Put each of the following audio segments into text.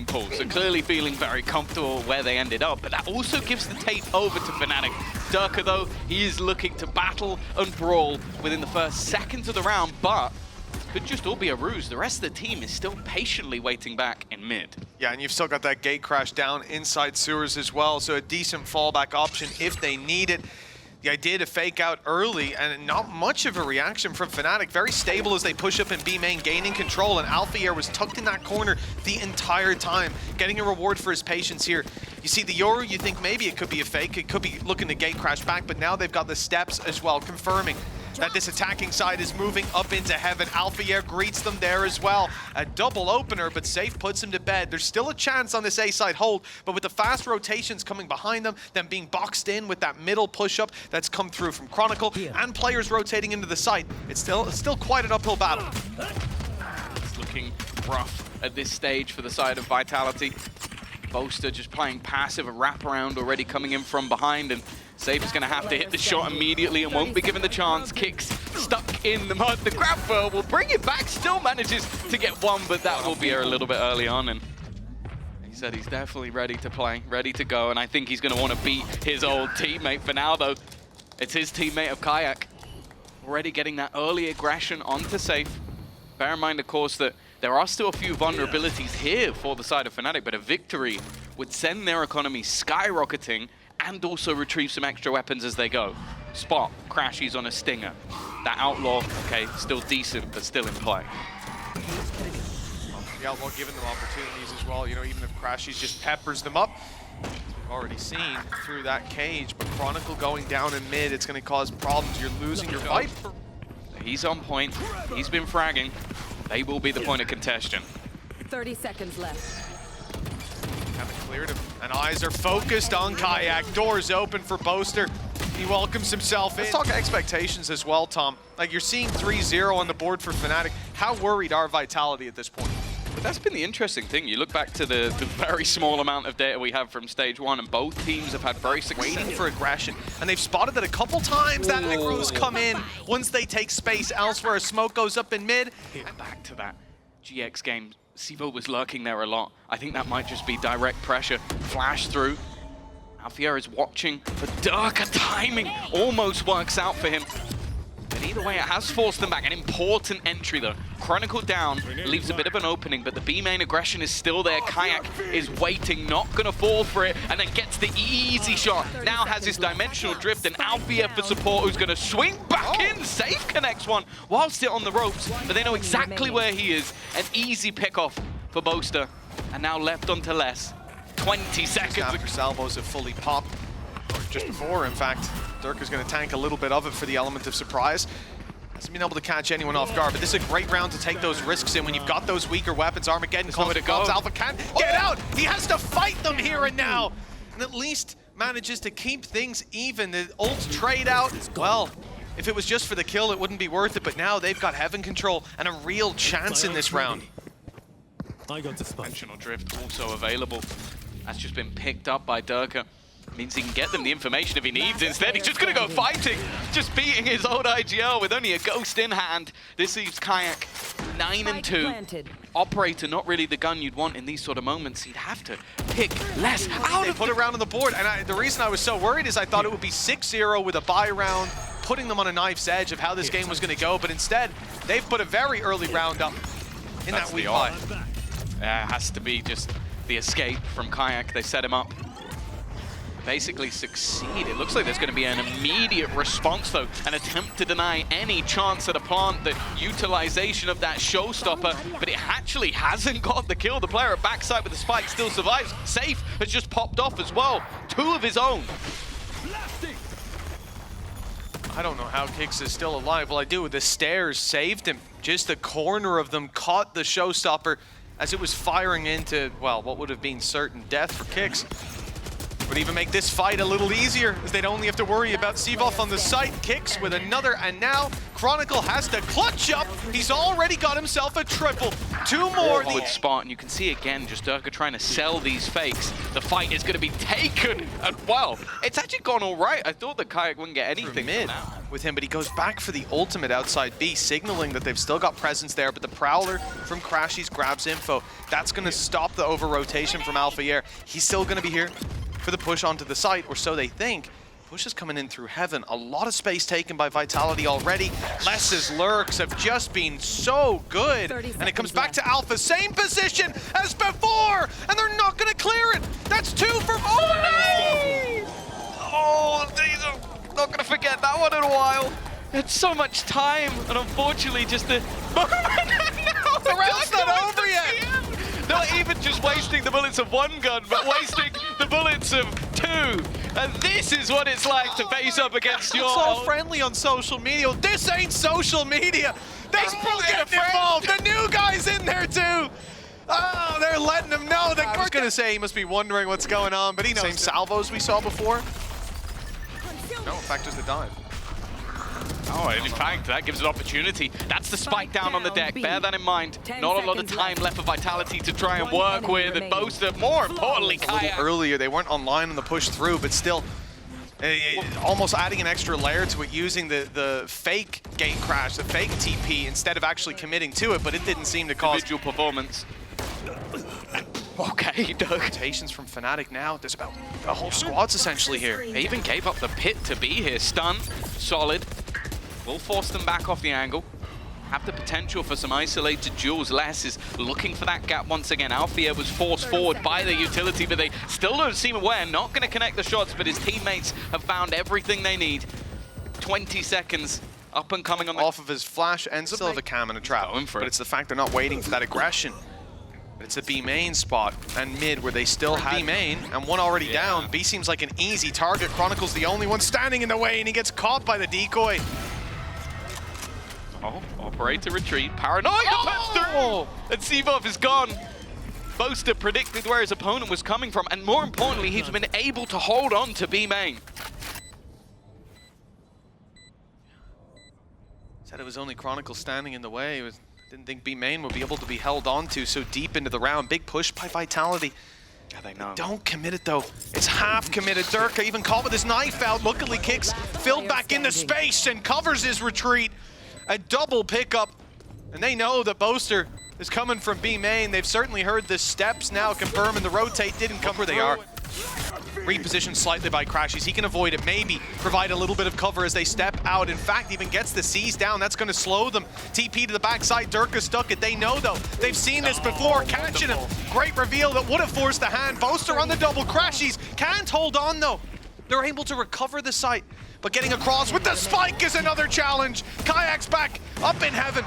pool, so clearly feeling very comfortable where they ended up, but that also gives the tape over to FNATIC. Derke, though, he is looking to battle and brawl within the first seconds of the round, but could just all be a ruse. The rest of the team is still patiently waiting back in mid. Yeah, and you've still got that gate crash down inside sewers as well, so a decent fallback option if they need it. The idea to fake out early, and not much of a reaction from FNATIC. Very stable as they push up in B main, gaining control, and Alfajer was tucked in that corner the entire time, getting a reward for his patience here. You see the Yoru, you think maybe it could be a fake, it could be looking to gate crash back, but now they've got the steps as well, confirming that this attacking side is moving up into heaven. Alfajer greets them there as well. A double opener, but Sayf puts him to bed. There's still a chance on this A side hold, but with the fast rotations coming behind them, them being boxed in with that middle push-up that's come through from Chronicle, and players rotating into the site, it's still quite an uphill battle. It's looking rough at this stage for the side of Vitality. Boaster just playing passive, a wraparound already coming in from behind, and Sayf is going to have to hit the shot immediately and won't be given the chance. Kicks stuck in the mud. The grab throw will bring it back, still manages to get one, but that will be a little bit early on. And he said he's definitely ready to play, ready to go, and I think he's going to want to beat his old teammate. For now, though, it's his teammate of kaajak already getting that early aggression onto Sayf. Bear in mind, of course, that there are still a few vulnerabilities here for the side of FNATIC, but a victory would send their economy skyrocketing and also retrieve some extra weapons as they go. Spot, crashies on a stinger. That outlaw, okay, still decent, but still in play. The outlaw giving them opportunities as well, you know, even if crashies just peppers them up. As we've already seen through that cage, but Chronicle going down in mid, it's going to cause problems. You're losing your fight. He's on point, he's been fragging. They will be the point of contention. 30 seconds left. Haven't cleared him, and eyes are focused on kaajak. Doors open for Boaster. He welcomes himself in. Let's talk expectations as well, Tom. Like, you're seeing 3-0 on the board for FNATIC. How worried are Vitality at this point? But that's been the interesting thing. You look back to the very small amount of data we have from stage one, and both teams have had very successful waiting for aggression, and they've spotted that a couple times. That aggro's come in once they take space elsewhere. Smoke goes up in mid. And back to that GX game, CyvOph was lurking there a lot. I think that might just be direct pressure. Flash through. Alfajer is watching, but Derke timing almost works out for him. But either way, it has forced them back. An important entry, though. Chronicle down, leaves a bit of an opening, but the B main aggression is still there. kaajak is waiting, not going to fall for it, and then gets the easy shot. Now has his dimensional drift, and Alfajer for support, who's going to swing back in. Sayf connects one while still on the ropes, but they know exactly where he is. An easy pick-off for Boaster, and now left onto less. 20 seconds. After salvos have fully popped, or just before, in fact. Derke is going to tank a little bit of it for the element of surprise. Hasn't been able to catch anyone off guard, but this is a great round to take those risks in when you've got those weaker weapons. Armageddon calls it goes. Alpha can't get out. He has to fight them here and now, and at least manages to keep things even. The ult trade out, well, if it was just for the kill, it wouldn't be worth it, but now they've got heaven control and a real chance in this round. Dimensional drift also available. That's just been picked up by Derke. Means he can get them the information if he needs. Instead, he's just going to go fighting, just beating his old IGL with only a ghost in hand. This leaves kaajak 9-2. Operator, not really the gun you'd want in these sort of moments. He'd have to pick less out They of put it around on the board, and the reason I was so worried is I thought it would be 6-0 with a bye round, putting them on a knife's edge of how this game was going to go, but instead, they've put a very early round up in that weak bye. It has to be just the escape from kaajak. They set him up. Basically succeed. It looks like there's going to be an immediate response, though, an attempt to deny any chance at a plant, the utilization of that showstopper, but it actually hasn't got the kill. The player at backside with the spike still survives. Sayf has just popped off as well. 2 of his own. I don't know how Kix is still alive. Well, I do. The stairs saved him. Just the corner of them caught the showstopper as it was firing into, well, what would have been certain death for Kix. Could even make this fight a little easier, as they'd only have to worry about CyvOph on the site. Kicks with another, and now Chronicle has to clutch up. He's already got himself a triple. Two more. Good spot, and you can see again just Derke trying to sell these fakes. The fight is going to be taken, and well, it's actually gone all right. I thought the kaajak wouldn't get anything mid with him, but he goes back for the ultimate outside B, signaling that they've still got presence there, but the Prowler from crashies grabs info. That's going to stop the over-rotation from Alfajer. He's still going to be here for the push onto the site, or so they think. Push is coming in through heaven. A lot of space taken by Vitality already. Less's lurks have just been so good. And it comes back to Alpha, same position as before, and they're not going to clear it. That's two from Oh, these are not going to forget that one in a while. It's so much time, and unfortunately, just the The round's not over yet. Not even just wasting the bullets of one gun, but wasting the bullets of two. And this is what it's like to face up against your... It's all friendly on social media. This ain't social media. They're getting involved. The new guy's in there too. Oh, they're letting him know. I was going to say he must be wondering what's going on, but he knows. Same salvos we saw before. No, in fact, just the dive. Oh, and in fact, that gives an opportunity. That's the spike down on the deck. Bear that in mind. Not a lot of time left for Vitality to try and work with and Boaster. More importantly, kaajak. Earlier, they weren't online on the push through, but still, almost adding an extra layer to it, using the fake gate crash, the fake TP, instead of actually committing to it, but it didn't seem to cause... Individual performance. Okay, rotations from FNATIC now. There's about a whole squad's essentially here. They even gave up the pit to be here. Stun, solid. Will force them back off the angle. Have the potential for some isolated duels. Less is looking for that gap once again. Alfajer was forced forward by the utility, but they still don't seem aware. Not going to connect the shots, but his teammates have found everything they need. 20 seconds up and coming on the... Off of his flash, ends up still have a cam and a trap. But it's the fact they're not waiting for that aggression. But it's a B main spot and mid where they still have B main and one already down. B seems like an easy target. Chronicle's the only one standing in the way, and he gets caught by the decoy. Oh, operator retreat. Paranoia puts through! And CyvOph is gone. Boaster predicted where his opponent was coming from, and more importantly, he's been able to hold on to B main. Said it was only Chronicle standing in the way. Didn't think B main would be able to be held onto so deep into the round. Big push by Vitality. Yeah, they know. Don't commit it though. It's half committed. Derke even caught with his knife out. Luckily kicks filled back into space and covers his retreat. A double pickup. And they know that Boaster is coming from B main. They've certainly heard the steps now confirming the rotate didn't come where they are. Repositioned slightly by crashies. He can avoid it, maybe provide a little bit of cover as they step out. In fact, even gets the C's down. That's going to slow them. TP to the backside. Derke stuck it. They know, though. They've seen this before. Catching him. Great reveal that would have forced the hand. Boaster on the double. Crashies can't hold on, though. They're able to recover the site, but getting across with the spike is another challenge. Kajak's back up in heaven.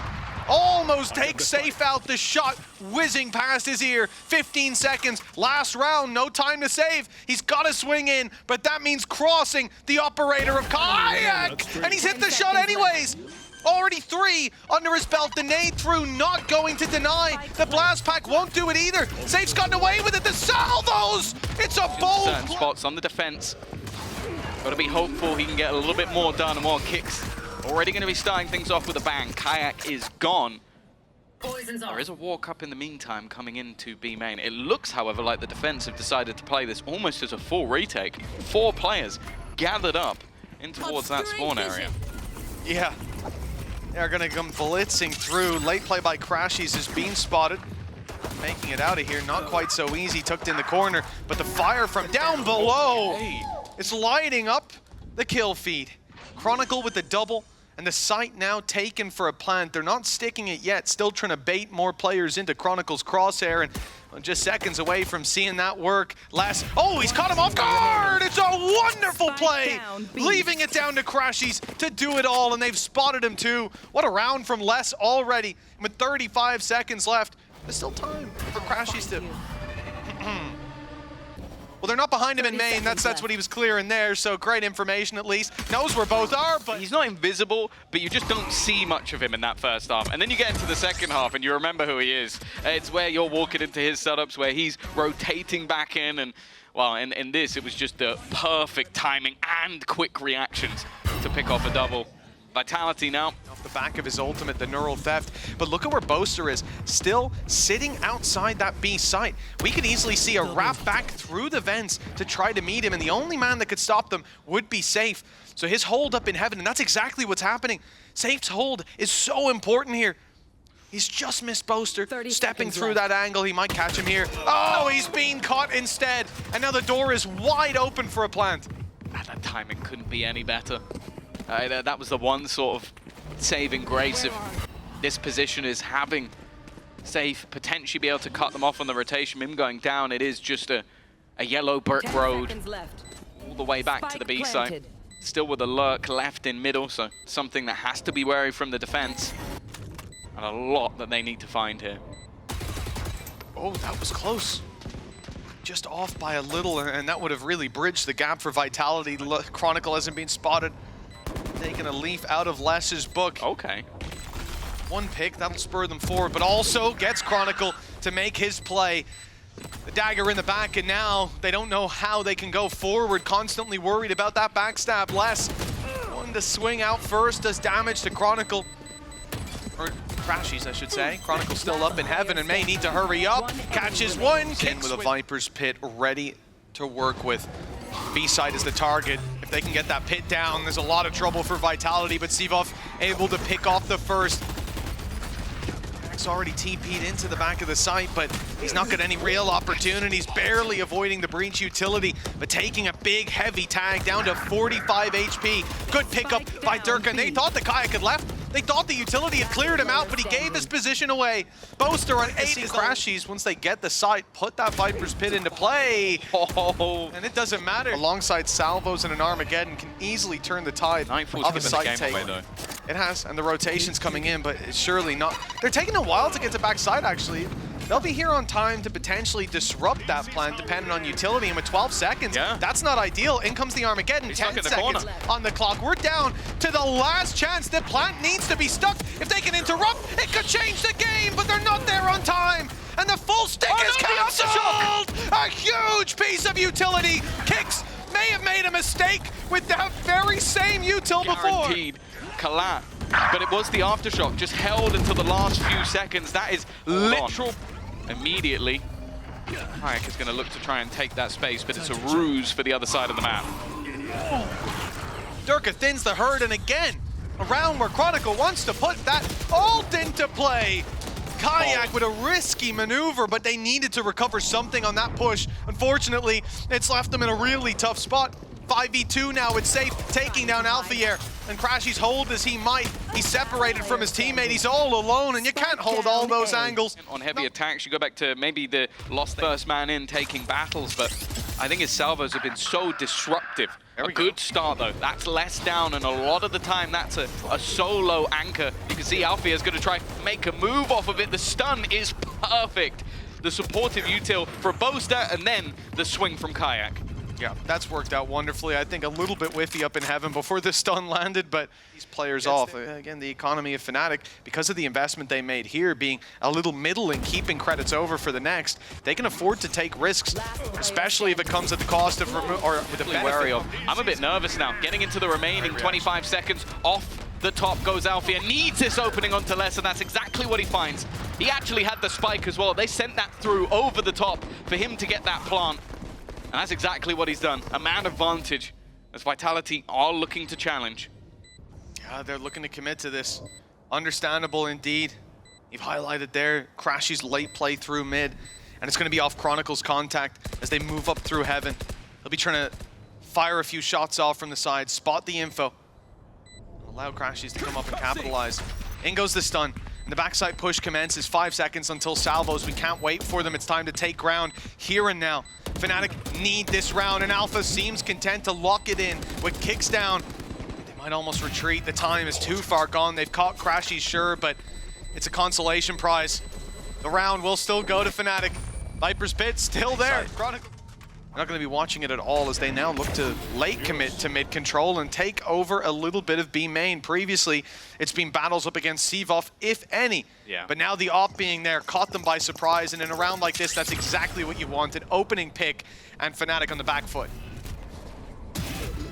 Almost takes Sayf out. The shot whizzing past his ear. 15 seconds. Last round. No time to save. He's got to swing in, but that means crossing the operator of Kaajak. And he's hit the shot anyways. Already 3 under his belt. The nade through, not going to deny. The blast pack won't do it either. Sayf's gotten away with it. The salvos. It's a bold certain spots on the defense. Got to be hopeful he can get a little bit more done and more kicks. Already going to be starting things off with a bang. Kaajak is gone. There is a walk up in the meantime coming into B main. It looks, however, like the defense have decided to play this almost as a full retake. 4 players gathered up in towards that spawn area. Yeah. They're going to come blitzing through. Late play by crashies is being spotted. Making it out of here. Not quite so easy. Tucked in the corner. But the fire from down below. It's lighting up the kill feed. Chronicle with the double, and the site now taken for a plant. They're not sticking it yet, still trying to bait more players into Chronicle's crosshair, and just seconds away from seeing that work. Oh, he's caught him off guard! It's a wonderful play! Leaving it down to crashies to do it all, and they've spotted him too. What a round from Les already. With 35 seconds left, there's still time for crashies to... Well, they're not behind him in main. That's what he was clearing there, so great information at least. Knows where both are, but... He's not invisible, but you just don't see much of him in that first half. And then you get into the second half and you remember who he is. It's where you're walking into his setups, where he's rotating back in and, Well, in this, it was just the perfect timing and quick reactions to pick off a double. Vitality now. Off the back of his ultimate, the neural theft. But look at where Boaster is, still sitting outside that B site. We could easily see a wrap back through the vents to try to meet him, and the only man that could stop them would be Sayf. So his hold up in heaven, and that's exactly what's happening. Sayf's hold is so important here. He's just missed Boaster, stepping through that angle. He might catch him here. Oh, he's being caught instead. And now the door is wide open for a plant. And that timing couldn't be any better. That was the one sort of saving grace of this position, is having Sayf potentially be able to cut them off on the rotation. Him going down, it is just a yellow brick road all the way back to the B site. Still with a lurk left in middle, so something that has to be wary from the defense. And a lot that they need to find here. Oh, that was close. Just off by a little, and that would have really bridged the gap for Vitality. Chronicle hasn't been spotted. Taking a leaf out of Les's book. Okay. One pick, that'll spur them forward, but also gets Chronicle to make his play. The dagger in the back, and now they don't know how they can go forward. Constantly worried about that backstab. Les, one to swing out first, does damage to Chronicle. Or crashies, I should say. Chronicle still up in heaven and may need to hurry up. Catches one, kicks with a Viper's Pit ready to work with. B-side is the target. If they can get that pit down, there's a lot of trouble for Vitality, but CyvOph able to pick off the first. Max already TP'd into the back of the site, but he's not got any real opportunities, barely avoiding the breach utility, but taking a big, heavy tag down to 45 HP. Good pickup by Derke, and they thought the kayak had left. They thought the utility had cleared him out, but he gave his position away. Boaster on 8 crashies. Once they get the site, put that Viper's Pit into play. Oh. And it doesn't matter. Alongside salvos and an Armageddon can easily turn the tide of a site take. It has, and the rotation's coming in, but it's surely not. They're taking a while to get to backside, actually. They'll be here on time to potentially disrupt that plan, depending on utility. And with 12 seconds, that's not ideal. In comes the Armageddon, 10 seconds on the clock. We're down to the last chance. The plant needs to be stuck. If they can interrupt, it could change the game, but they're not there on time. And the full stick is cancelled! A huge piece of utility. Kicks may have made a mistake with that very same util before. Guaranteed collapse. But it was the aftershock, just held until the last few seconds. That is literal. Immediately, kaajak is going to look to try and take that space, but it's a ruse for the other side of the map. Derke thins the herd, and again, around where Chronicle wants to put that ult into play. kaajak with a risky maneuver, but they needed to recover something on that push. Unfortunately, it's left them in a really tough spot. 5v2 now with Sayf taking down Alfajer, and crashies hold as he might. He's separated from his teammate, he's all alone, and you can't hold all those angles. On heavy attacks, you go back to maybe the lost first man in taking battles, but I think his salvos have been so disruptive. A good start though, that's less down, and a lot of the time that's a solo anchor. You can see Alfajer is going to try make a move off of it. The stun is perfect. The supportive util for Boaster, and then the swing from kaajak. Yeah, that's worked out wonderfully. I think a little bit whiffy up in heaven before the stun landed, but these players off. Again, the economy of FNATIC, because of the investment they made here, being a little middle and keeping credits over for the next, they can afford to take risks, especially if it comes at the cost of with the benefit of. I'm a bit nervous now. Getting into the remaining 25 seconds, off the top goes Alfajer. Needs this opening onto Les, and that's exactly what he finds. He actually had the spike as well. They sent that through over the top for him to get that plant. And that's exactly what he's done. A man advantage as Vitality are looking to challenge. Yeah, they're looking to commit to this. Understandable indeed. You've highlighted there, crashies late play through mid, and it's going to be off Chronicle's contact as they move up through heaven. They'll be trying to fire a few shots off from the side, spot the info, allow crashies to come up and capitalize. In goes the stun. And the backside push commences, 5 seconds until salvos. We can't wait for them. It's time to take ground here and now. FNATIC need this round, and Alpha seems content to lock it in with kicks down. They might almost retreat. The time is too far gone. They've caught crashies, sure, but it's a consolation prize. The round will still go to FNATIC. Viper's Pit still there. not going to be watching it at all as they now look to late commit to mid control and take over a little bit of B main. Previously, it's been battles up against CyvOph, if any. Yeah. But now the op being there caught them by surprise, and in a round like this, that's exactly what you wanted. Opening pick and FNATIC on the back foot.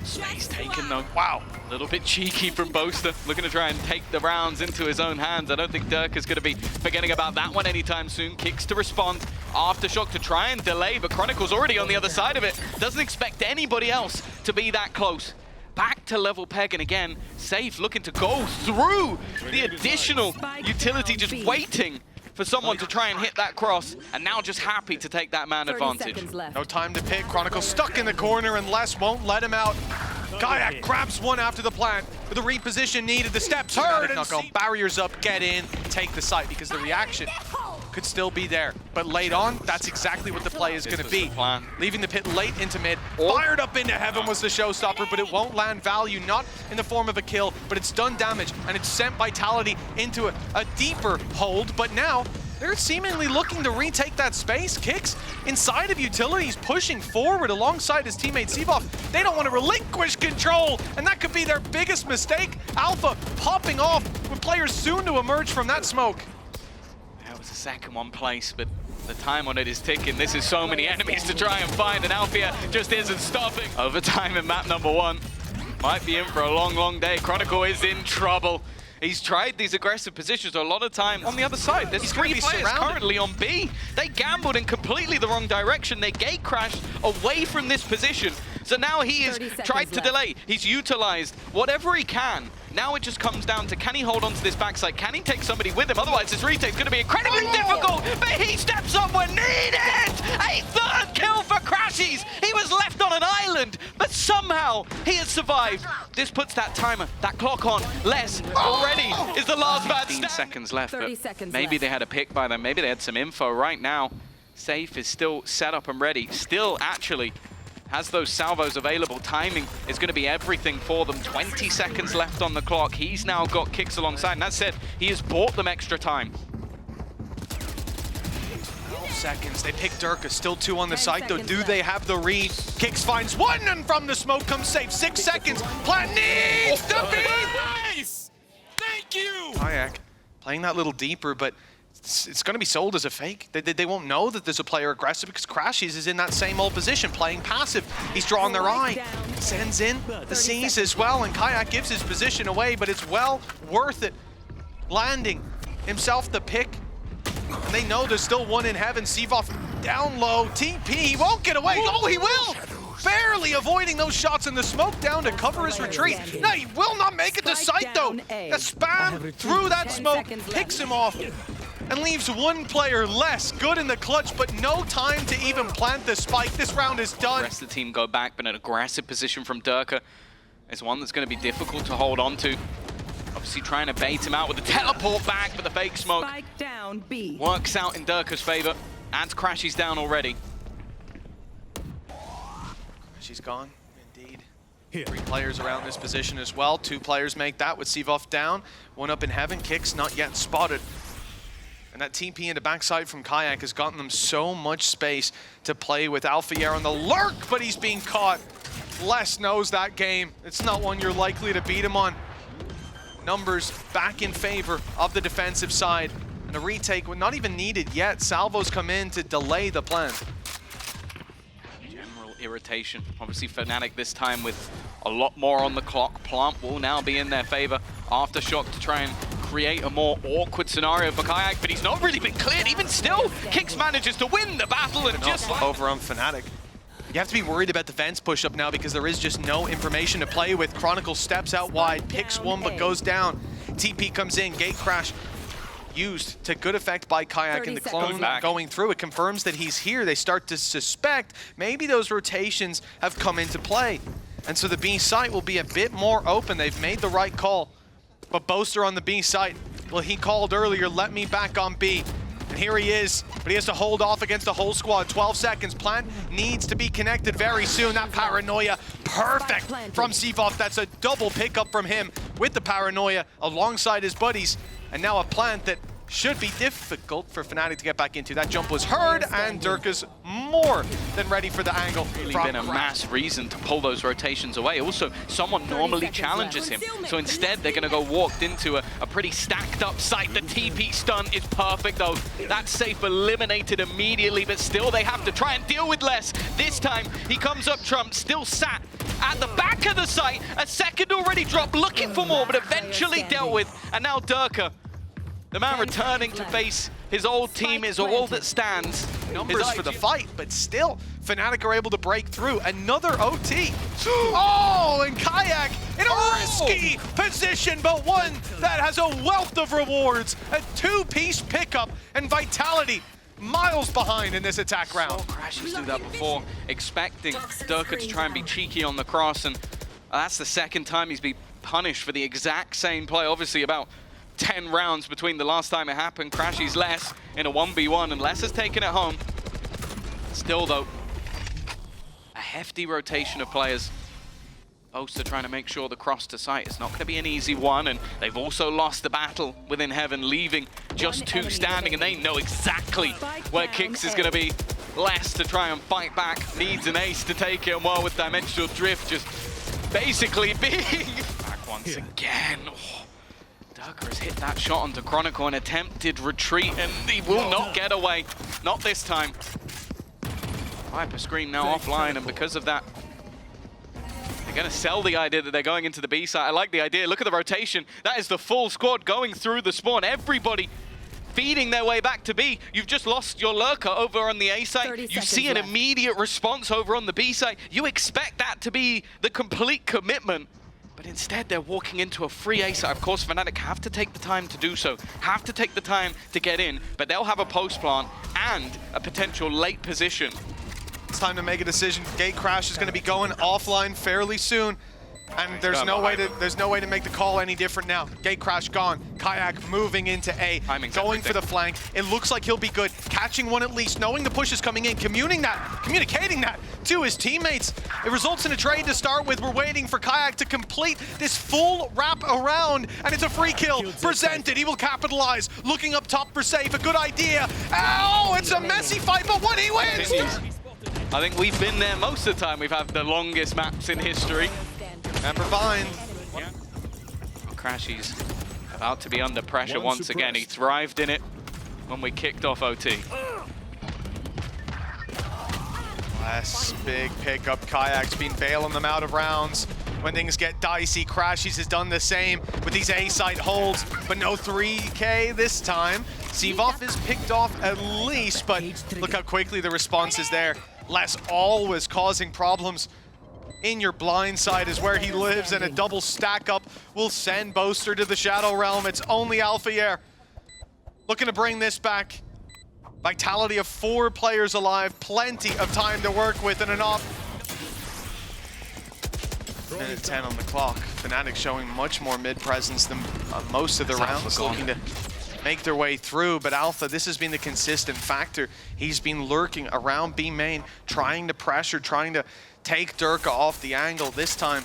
Space taken though. Wow. A little bit cheeky from Boaster, looking to try and take the rounds into his own hands. I don't think Derke is going to be forgetting about that one anytime soon. Kicks to respond. Aftershock to try and delay, but Chronicle's already on the other side of it. Doesn't expect anybody else to be that close. Back to level peg, and again, Sayf looking to go through the additional utility, just waiting for someone to try and hit that cross, and now just happy to take that man advantage. No time to pick. Chronicle stuck in the corner, and Les won't let him out. kaajak grabs one after the plant. With the reposition needed, the steps heard, and barriers up, get in, take the site, because the reaction could still be there. But late on, that's exactly what the play is going to be. Leaving the pit late into mid, fired up into heaven was the showstopper, but it won't land value, not in the form of a kill, but it's done damage, and it's sent Vitality into a deeper hold. But now, they're seemingly looking to retake that space. Kicks inside of utilities, pushing forward alongside his teammate CyvOph. They don't want to relinquish control, and that could be their biggest mistake. Alpha popping off with players soon to emerge from that smoke. That was the second one placed, but the time on it is ticking. This is so many enemies to try and find, and Alfajer just isn't stopping. Overtime in map number 1. Might be in for a long, long day. Chronicle is in trouble. He's tried these aggressive positions a lot of times. On the other side, there's 3 players currently on B. They gambled in completely the wrong direction. They gate crashed away from this position. So now he has tried to delay. He's utilized whatever he can. Now it just comes down to, can he hold on to this backside? Can he take somebody with him? Otherwise, this retake's going to be incredibly difficult. But he steps up when needed. A 3rd kill for crashies. He was left on an island, but somehow he has survived. This puts that timer, that clock on. Les already is the last bad 15 seconds left. But maybe they had a pick by them. Maybe they had some info right now. Sayf is still set up and ready. Still actually has those salvos available. Timing is going to be everything for them. 20 seconds left on the clock. He's now got kicks alongside, and that said, he has bought them extra time. 12 seconds. They pick Derke. Still 2 on the site, though. Do they have the read? Kicks finds 1, and from the smoke comes Sayf. 6 seconds. Plant needs to be. Nice! Thank you! kaajak playing that little deeper, but it's going to be sold as a fake. They won't know that there's a player aggressive because crashies is in that same old position, playing passive. He's drawing their eye, sends in the C's as well, and kaajak gives his position away, but it's well worth it. Landing himself the pick, and they know there's still one in heaven. CyvOph down low, TP, he won't get away. Oh, he will! Barely avoiding those shots in the smoke down to cover his retreat. No, he will not make it to sight though. The spam through that smoke picks him off and leaves 1 player less. Good in the clutch, but no time to even plant the spike. This round is done. The rest of the team go back, but an aggressive position from Derke is one that's going to be difficult to hold on to. Obviously trying to bait him out with the teleport back, but the fake smoke works out in Derke's favor. Adds crashies down already. She's gone, indeed. 3 players around this position as well. 2 players make that with CyvOph down. 1 up in heaven, kicks not yet spotted. And that TP into backside from kaajak has gotten them so much space to play with Alfajer on the lurk, but he's being caught. Les knows that game. It's not one you're likely to beat him on. Numbers back in favor of the defensive side. And a retake not even needed yet. Salvos come in to delay the plan. General irritation. Obviously FNATIC this time with a lot more on the clock. Plant will now be in their favor. Aftershock to try and create a more awkward scenario for kaajak, but he's not really been cleared. Even still, Kicks manages to win the battle, and just like over on FNATIC. You have to be worried about the fence push-up now because there is just no information to play with. Chronicle steps out wide, picks 1 but goes down. TP comes in, gate crash used to good effect by kaajak in the clone going through. It confirms that he's here. They start to suspect maybe those rotations have come into play. And so the B site will be a bit more open. They've made the right call. But Boaster on the B site, well, he called earlier, let me back on B. And here he is, but he has to hold off against the whole squad. 12 seconds, Plant needs to be connected very soon. That paranoia, perfect from CyvOph. That's a double pickup from him with the paranoia alongside his buddies. And now a Plant that should be difficult for FNATIC to get back into. That jump was heard, and Derke's more than ready for the angle. Really been a mass reason to pull those rotations away. Also, someone normally challenges him, so instead they're going to go walked into a pretty stacked up site. The TP stun is perfect though. That's Sayf eliminated immediately, but still they have to try and deal with less. This time he comes up Trump, still sat at the back of the site. A second already dropped, looking for more, but eventually dealt with. And now Derke, the man returning to face his old team, is all that stands. Numbers for the fight, but still, FNATIC are able to break through. Another OT. Oh, and kaajak in a risky position, but one that has a wealth of rewards. A two-piece pickup, and Vitality miles behind in this attack round. crashies do that before, expecting Derke to try and be cheeky on the cross, and that's the second time he's been punished for the exact same play. Obviously about 10 rounds between the last time it happened. crashies less in a 1v1, and less has taken it home. Still though, a hefty rotation of players. Boaster trying to make sure the cross to sight is not going to be an easy one, and they've also lost the battle within heaven, leaving just two standing, and they know exactly where Kicks is going to be. Less to try and fight back, needs an ace to take it, and well, with Dimensional Drift just basically being back once again. Oh, Derke has hit that shot onto Chronicle, an attempted retreat, and he will not get away. Not this time. Viper Scream now offline, and because of that, they're going to sell the idea that they're going into the B side. I like the idea. Look at the rotation. That is the full squad going through the spawn. Everybody feeding their way back to B. You've just lost your lurker over on the A side. You see an immediate response over on the B side. You expect that to be the complete commitment. But instead, they're walking into a free A side. Of course, FNATIC have to take the time to do so. Have to take the time to get in. But they'll have a post plant and a potential late position. It's time to make a decision. Gate Crash is going to be going offline fairly soon, and there's no way to make the call any different now. Gate Crash gone. kaajak moving into A, going for the flank. It looks like he'll be good, catching one at least, knowing the push is coming in, communicating that to his teammates. It results in a trade to start with. We're waiting for kaajak to complete this full wrap around, and it's a free kill presented. He will capitalize. Looking up top for Sayf, a good idea. Oh, it's a messy fight, but when he wins. I think we've been there most of the time. We've had the longest maps in history. Remember Vine. Yeah. crashies about to be under pressure once again. He thrived in it when we kicked off OT. Last big pickup. kaajak's been bailing them out of rounds. When things get dicey, crashies has done the same with these A-site holds, but no 3K this time. CyvOph is picked off at least, but look how quickly the response is there. Less always causing problems. In your blind side is where he lives, and a double stack up will send Boaster to the Shadow Realm. It's only Alfajer looking to bring this back. Vitality of 4 players alive, plenty of time to work with, and an off. Minute 10 on the clock. FNATIC showing much more mid-presence than most of the rounds, looking to make their way through, but Alpha, this has been the consistent factor. He's been lurking around B main, trying to pressure, trying to take Derke off the angle. This time,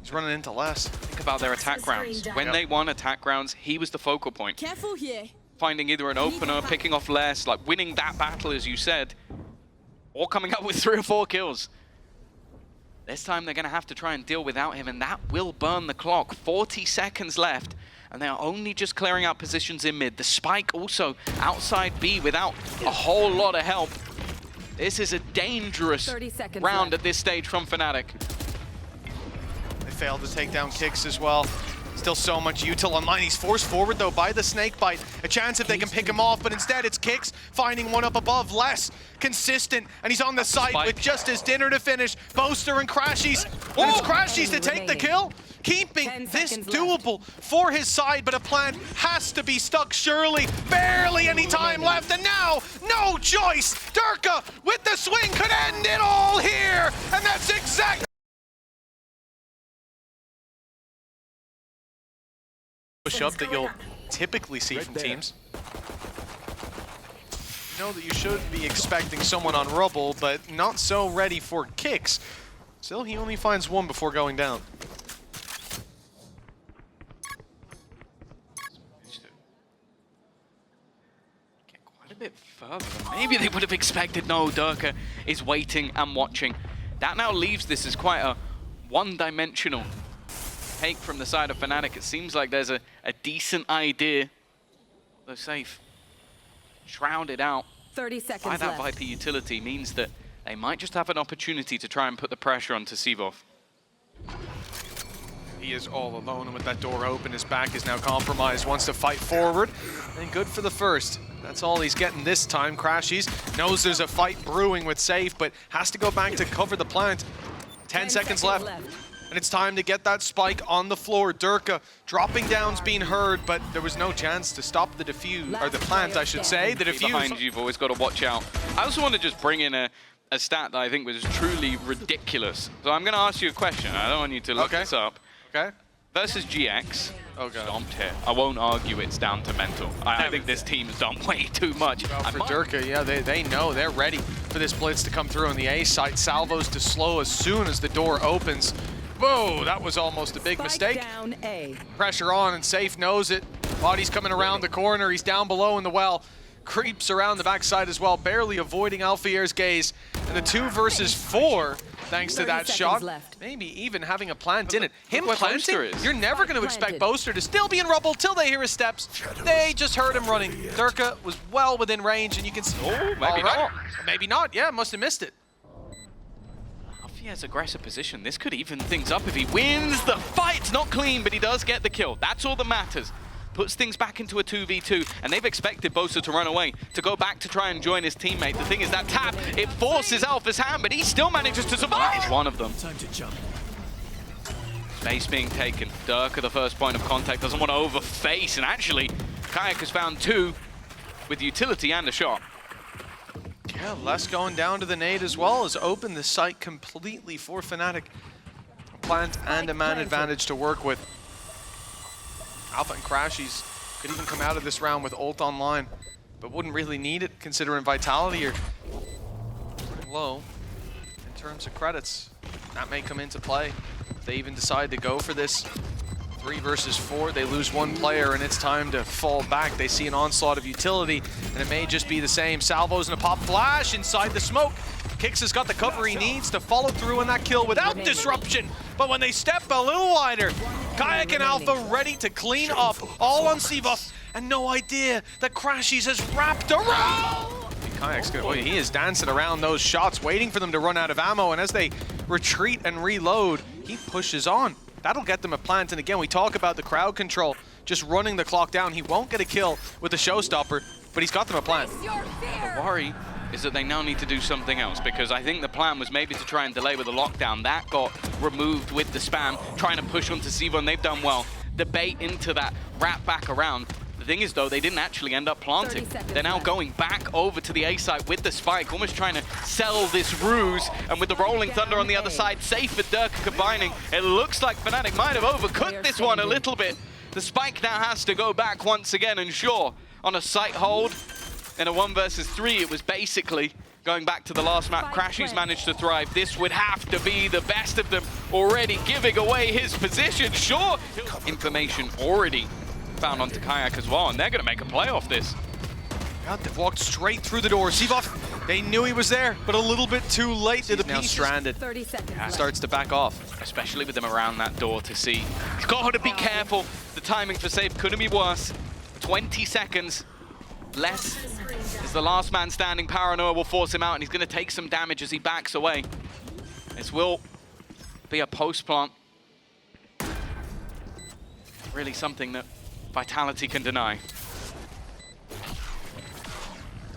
he's running into less. Think about their attack rounds. When they won attack rounds, he was the focal point. Careful here. Finding either an opener, picking off less, like winning that battle, as you said, or coming up with 3 or 4 kills. This time they're going to have to try and deal without him, and that will burn the clock. 40 seconds left, and they are only just clearing out positions in mid. The spike also outside B without a whole lot of help. This is a dangerous round at this stage from FNATIC. They failed to take down Kicks as well. Still so much util online. He's forced forward though by the snake bite. A chance if they can pick him off, but instead it's Kicks finding one up above. Less consistent, and he's on the site with just his dinner to finish. Boaster and crashies. And it's crashies to take the kill. Keeping this doable for his side, but a plan has to be stuck surely. Barely any time left, and now no choice. Derke with the swing could end it all here, and that's exactly push up that you'll typically see from teams. You know that you should be expecting someone on rubble, but not so ready for Kicks. Still, he only finds one before going down. a bit further than maybe they would have expected. No, Derke is waiting and watching. That now leaves this as quite a one-dimensional take from the side of FNATIC. It seems like there's a decent idea. Though Sayf, shrouded out 30 seconds by that left. Viper utility, means that they might just have an opportunity to try and put the pressure onto CyvOph. He is all alone, and with that door open, his back is now compromised. Wants to fight forward, and good for the first. That's all he's getting this time. crashies knows there's a fight brewing with Sayf, but has to go back to cover the plant. 10 seconds left. And it's time to get that spike on the floor. Derke dropping down's being heard, but there was no chance to stop the defuse, or the plant, I should say. The defuse. Behind you've always got to watch out. I also want to just bring in a stat that I think was truly ridiculous. So I'm going to ask you a question. I don't want you to look this up. Okay. Versus GX. Okay. Stomped here. I won't argue it's down to mental. I think this team's done way too much. Well, for Derke, yeah, they know. They're ready for this blitz to come through on the A site. Salvos to slow as soon as the door opens. Whoa, that was almost a big mistake. Down A. Pressure on, and Sayf knows it. Body's coming around the corner. He's down below in the well. Creeps around the backside as well, barely avoiding Alfajer's gaze. And the 2 versus 4, thanks to that shot. Left. Maybe even having a plant in it. Him where planting, Boaster is. you're never going to expect Boaster to still be in rubble till they hear his steps. They just heard him running. Derke was well within range, and you can see. Oh, maybe not. Maybe not. Yeah, must have missed it. Alfajer's aggressive position. This could even things up if he wins the fight. It's not clean, but he does get the kill. That's all that matters. Puts things back into a 2v2, and they've expected Boaster to run away, to go back to try and join his teammate. The thing is that tap, it forces Alpha's hand, but he still manages to survive. He's one of them. Time to jump. Space being taken. Derke, the first point of contact, doesn't want to overface, and actually, kaajak has found 2 with utility and a shot. Yeah, less going down to the nade as well has opened the site completely for FNATIC. A plant and a man advantage to work with. Alpha and crashies could even come out of this round with ult online, but wouldn't really need it considering vitality are low in terms of credits. That may come into play if they even decide to go for this 3 versus 4. They lose 1 player and it's time to fall back. They see an onslaught of utility and it may just be the same. Salvos and a pop flash inside the smoke. Kix has got the cover he needs to follow through on that kill without disruption. But when they step a little wider, kaajak and Alpha ready to clean up, all on CyvOph, and no idea that crashies has wrapped around. kaajac's gonna, he is dancing around those shots, waiting for them to run out of ammo, and as they retreat and reload, he pushes on. That'll get them a plant, and again, we talk about the crowd control, just running the clock down. He won't get a kill with the showstopper, but he's got them a plant. The worry is that they now need to do something else, because I think the plan was maybe to try and delay with the lockdown. That got removed with the spam, trying to push onto CyvOph, and they've done well. The bait into that wrap back around. The thing is, though, they didn't actually end up planting. They're now going back over to the A site with the spike, almost trying to sell this ruse. And with the rolling thunder on the other side, Sayf with Derke combining, it looks like FNATIC might have overcooked this one a little bit. The spike now has to go back once again, and sure, on a site hold, in a 1 versus 3, it was basically going back to the last map. crashies managed to thrive. This would have to be the best of them, already giving away his position. Sure, information already found onto kaajak as well, and they're going to make a play off this. Yeah, they've walked straight through the door. CyvOph, they knew he was there, but a little bit too late. He's now stranded. 30 seconds left. Starts to back off. Especially with them around that door to see. He's got to be careful. The timing for Sayf couldn't be worse. 20 seconds. Less is the last man standing. Paranoia will force him out, and he's going to take some damage as he backs away. This will be a post-plant. Really something that Vitality can deny.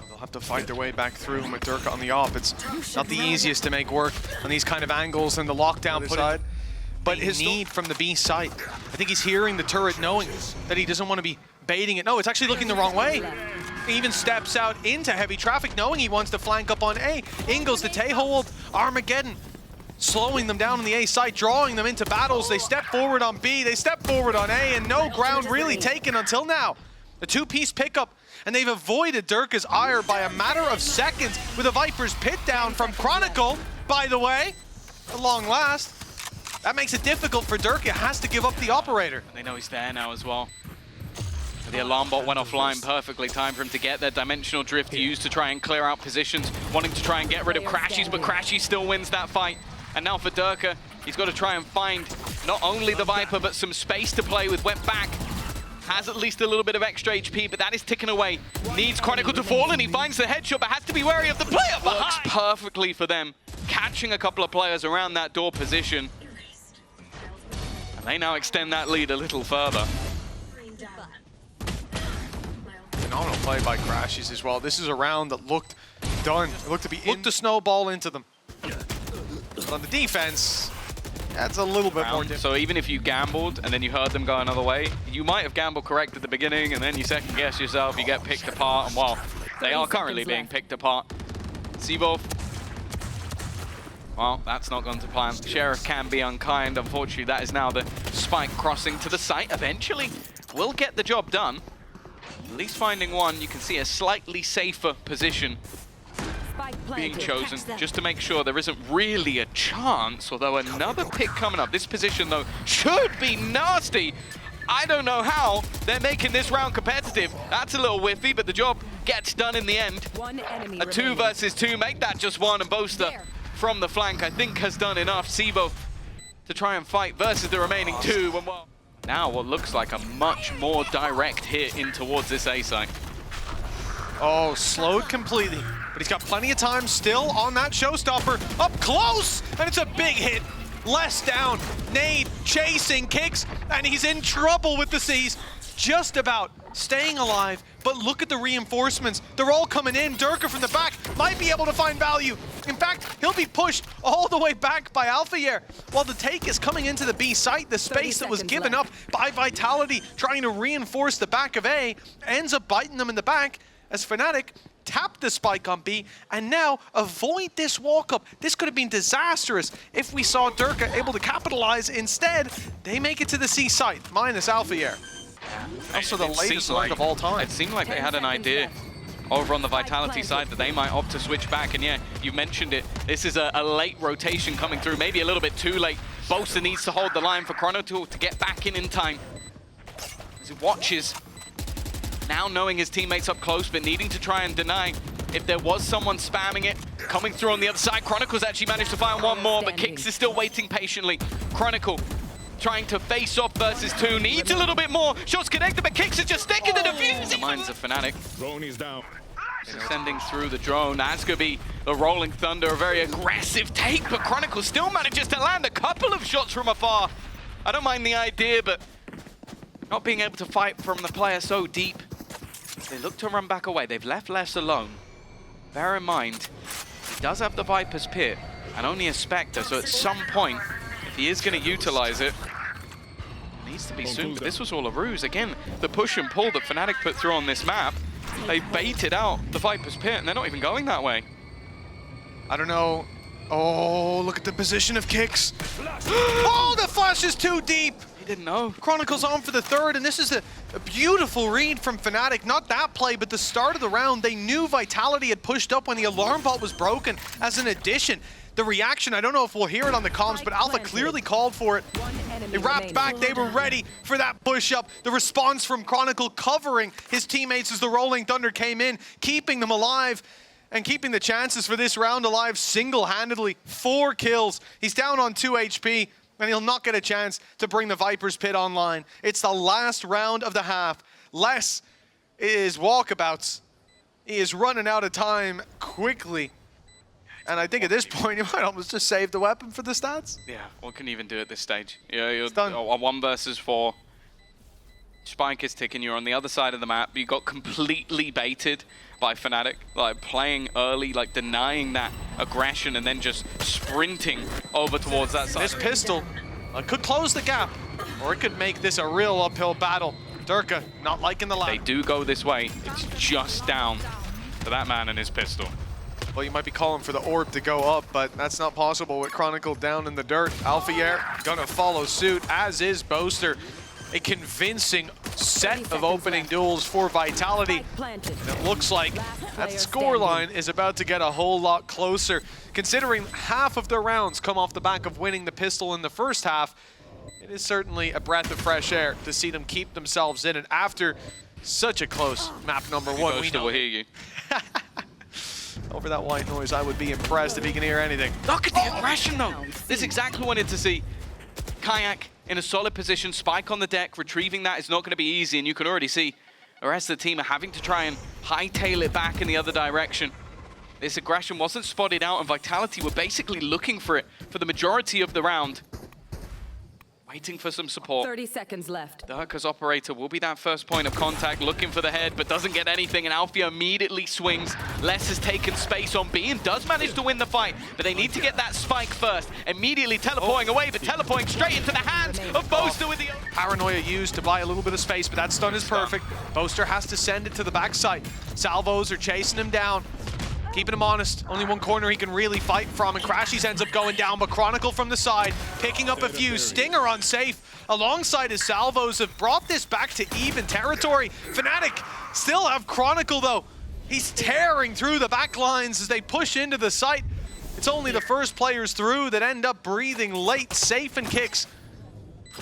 They'll have to fight their way back through with Derke on the off. It's not the easiest to make work on these kind of angles and the lockdown side. But his need from the B site, I think he's hearing the turret, knowing that he doesn't want to be baiting it. No, it's actually looking the wrong way. He even steps out into heavy traffic, knowing he wants to flank up on A. Ingles, the Tay-hold, Armageddon, slowing them down on the A site, drawing them into battles. They step forward on B, they step forward on A, and no ground really taken until now. The 2-piece pickup, and they've avoided Derke's ire by a matter of seconds with a Viper's pit down from Chronicle, by the way, at long last. That makes it difficult for Derke. Has to give up the operator. They know he's there now as well. The alarm bot went offline perfectly, time for him to get their dimensional drift used to try and clear out positions, wanting to try and get rid of crashies, but crashies still wins that fight. And now for Derke, he's got to try and find not only the Viper, but some space to play with. Went back, has at least a little bit of extra HP, but that is ticking away. Needs Chronicle to fall, and he finds the headshot, but has to be wary of the player behind. Works perfectly for them, catching a couple of players around that door position. And they now extend that lead a little further. Phenomenal play by crashies as well. This is a round that looked done. It looked to snowball into them. But on the defense, that's a little bit more difficult. So even if you gambled and then you heard them go another way, you might have gambled correct at the beginning and then you second guess yourself, you get picked apart, and well, they are currently being picked apart. CyvOph, well, that's not going to plan. Sheriff can be unkind. Unfortunately, that is now the spike crossing to the site. Eventually, will get the job done. At least finding one, you can see a slightly safer position being chosen, just to make sure there isn't really a chance, although another pick coming up. This position, though, should be nasty. I don't know how they're making this round competitive. That's a little whiffy, but the job gets done in the end. A 2 versus 2, make that just one, and Boaster from the flank, I think, has done enough. CyvOph to try and fight versus the remaining 2. And well, now what looks like a much more direct hit in towards this A site. Oh, slowed completely. But he's got plenty of time still on that showstopper. Up close, and it's a big hit. Less down, nade, chasing, kicks, and he's in trouble with the C's. Just about staying alive, but look at the reinforcements. They're all coming in. Derke from the back might be able to find value. In fact, he'll be pushed all the way back by Alfajer. While the take is coming into the B site, the space that was given up by Vitality trying to reinforce the back of A ends up biting them in the back as FNATIC tap the spike on B and now avoid this walk-up. This could have been disastrous if we saw Derke able to capitalize. Instead, they make it to the C site, minus Alfajer. Also the latest lurk of all time. It seemed like they had an idea over on the Vitality side that they might opt to switch back. And yeah, you mentioned it. This is a late rotation coming through, maybe a little bit too late. Boaster needs to hold the line for Chronicle to get back in time. As he watches, now knowing his teammates up close, but needing to try and deny if there was someone spamming it. Coming through on the other side, Chronicle's actually managed to find one more, but Kix is still waiting patiently. Chronicle trying to face off versus 2, needs a little bit more. Shots connected, but Kix is just sticking to defuse. The minds of FNATIC. Drone is down. Sending through the drone. That's going to be the Rolling Thunder, a very aggressive take, but Chronicle still manages to land a couple of shots from afar. I don't mind the idea, but not being able to fight from the player so deep. They look to run back away. They've left Les alone. Bear in mind, he does have the Viper's Pit and only a Spectre, so at some point, if he is going to utilize it, it needs to be soon, but this was all a ruse. Again, the push and pull that FNATIC put through on this map, they baited out the Viper's Pit, and they're not even going that way. I don't know. Oh, look at the position of Kix. Oh, the flash is too deep. He didn't know. Chronicle's on for the 3rd, and this is a beautiful read from FNATIC. Not that play, but the start of the round. They knew Vitality had pushed up when the alarm bot was broken as an addition. The reaction, I don't know if we'll hear it on the comms, but Alpha clearly called for it. They wrapped back, they were ready for that push-up. The response from Chronicle covering his teammates as the Rolling Thunder came in, keeping them alive and keeping the chances for this round alive single-handedly. 4 kills. He's down on 2 HP, and he'll not get a chance to bring the Viper's Pit online. It's the last round of the half. Les is walkabouts. He is running out of time quickly. And I think at this point, you might almost just save the weapon for the stats. Yeah, what can you even do at this stage? You're done. On 1 versus 4. Spike is ticking, you're on the other side of the map. You got completely baited by FNATIC, like playing early, like denying that aggression and then just sprinting over towards that side. This pistol could close the gap, or it could make this a real uphill battle. Derke not liking the lap. They do go this way. It's just down to that man and his pistol. Well, you might be calling for the orb to go up, but that's not possible with Chronicle down in the dirt. Alfajer gonna follow suit, as is Boaster. A convincing set of opening duels for Vitality. And it looks like that scoreline is about to get a whole lot closer. Considering half of their rounds come off the back of winning the pistol in the first half, it is certainly a breath of fresh air to see them keep themselves in it after Such a close map number one. We Boaster will hear you. Over that white noise, I would be impressed if he can hear anything. Look at the aggression, though. This is exactly what I wanted to see. Kaajak in a solid position, spike on the deck, retrieving that is not going to be easy, and you can already see the rest of the team are having to try and hightail it back in the other direction. This aggression wasn't spotted out, and Vitality were basically looking for it for the majority of the round. Waiting for some support. 30 seconds left. Derke's operator will be that first point of contact, looking for the head, but doesn't get anything, and Alfia immediately swings. Les has taken space on B and does manage to win the fight, but they need to get that spike first. Immediately teleporting away, but teleporting straight into the hands of Boaster with the... Paranoia used to buy a little bit of space, but that stun is perfect. Boaster has to send it to the backside. Salvos are chasing him down. Keeping him honest. Only one corner he can really fight from, and crashies ends up going down, but Chronicle from the side, picking up a few. Stinger on Sayf, alongside his salvos, have brought this back to even territory. FNATIC still have Chronicle, though. He's tearing through the back lines as they push into the site. It's only the first players through that end up breathing late. Sayf and Kicks,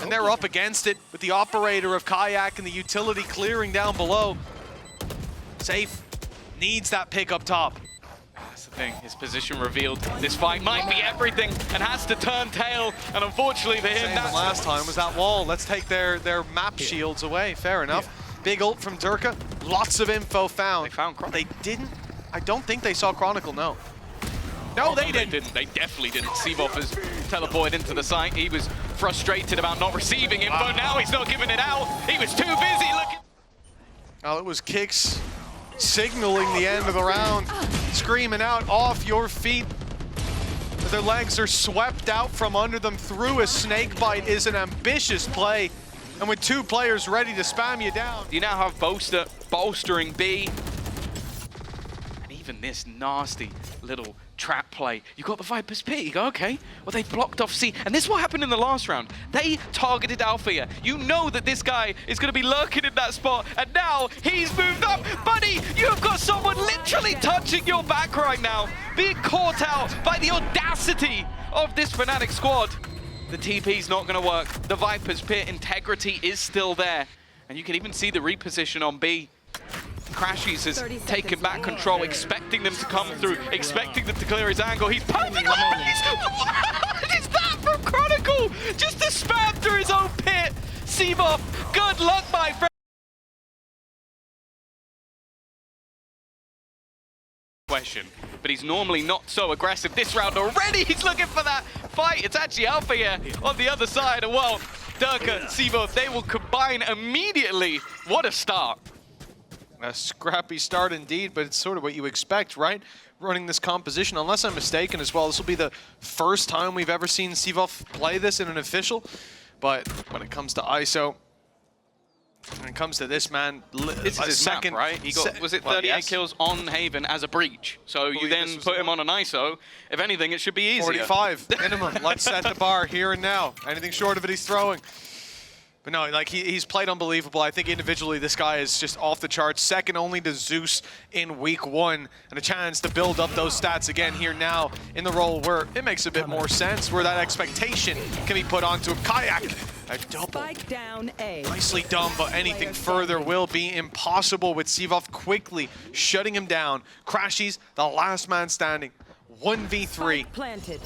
and they're up against it with the operator of Kaajak and the utility clearing down below. Sayf needs that pick up top. That's the thing, his position revealed. This fight might be everything and has to turn tail, and unfortunately for him, Same that's... last time was that wall. Let's take their map shields away. Fair enough. Big ult from Derke. Lots of info found. They found Chronicle. They didn't. I don't think they saw Chronicle, no. No, they didn't. They definitely didn't. CyvOph has teleported into the site. He was frustrated about not receiving info. Wow. Now he's not giving it out. He was too busy looking... Oh, it was Kicks signaling the end of the round, screaming out, "Off your feet." Their legs are swept out from under them through a snake bite is an ambitious play. And with two players ready to spam you down. You now have Boaster bolstering B. And even this nasty little trap play. You got the Viper's Pit. You go, okay, well, they blocked off C. And this is what happened in the last round. They targeted Alfia. You know that this guy is going to be lurking in that spot. And now he's moved up. Buddy, you've got someone literally touching your back right now, being caught out by the audacity of this FNATIC squad. The TP's not going to work. The Viper's Pit integrity is still there. And you can even see the reposition on B. crashies has taken back control, expecting them to come through, expecting them to clear his angle. He's perfect. What is that from Chronicle? Just to spam through his own pit. CyvOph, good luck, my friend. Question, but he's normally not so aggressive this round already. He's looking for that fight. It's actually Alfajer on the other side. And well, Derke, CyvOph, they will combine immediately. What a start. A scrappy start indeed, but it's sort of what you expect, right? Running this composition, unless I'm mistaken as well, this will be the first time we've ever seen CyvOph play this in an official. But when it comes to ISO, when it comes to this man, this is his second, map, right? He got, was it 38 kills on Haven as a breach? So you then put him on an ISO. If anything, it should be easier. 45 minimum. Let's set the bar here and now. Anything short of it, he's throwing. But no, like he's played unbelievable. I think individually this guy is just off the charts. Second only to Zeus in week 1. And a chance to build up those stats again here now in the role where it makes a bit more sense, where that expectation can be put onto him. Kaajak, a double. Spike down A. Nicely done, but anything further will be impossible with CyvOph quickly shutting him down. crashies, the last man standing. 1v3. Planted.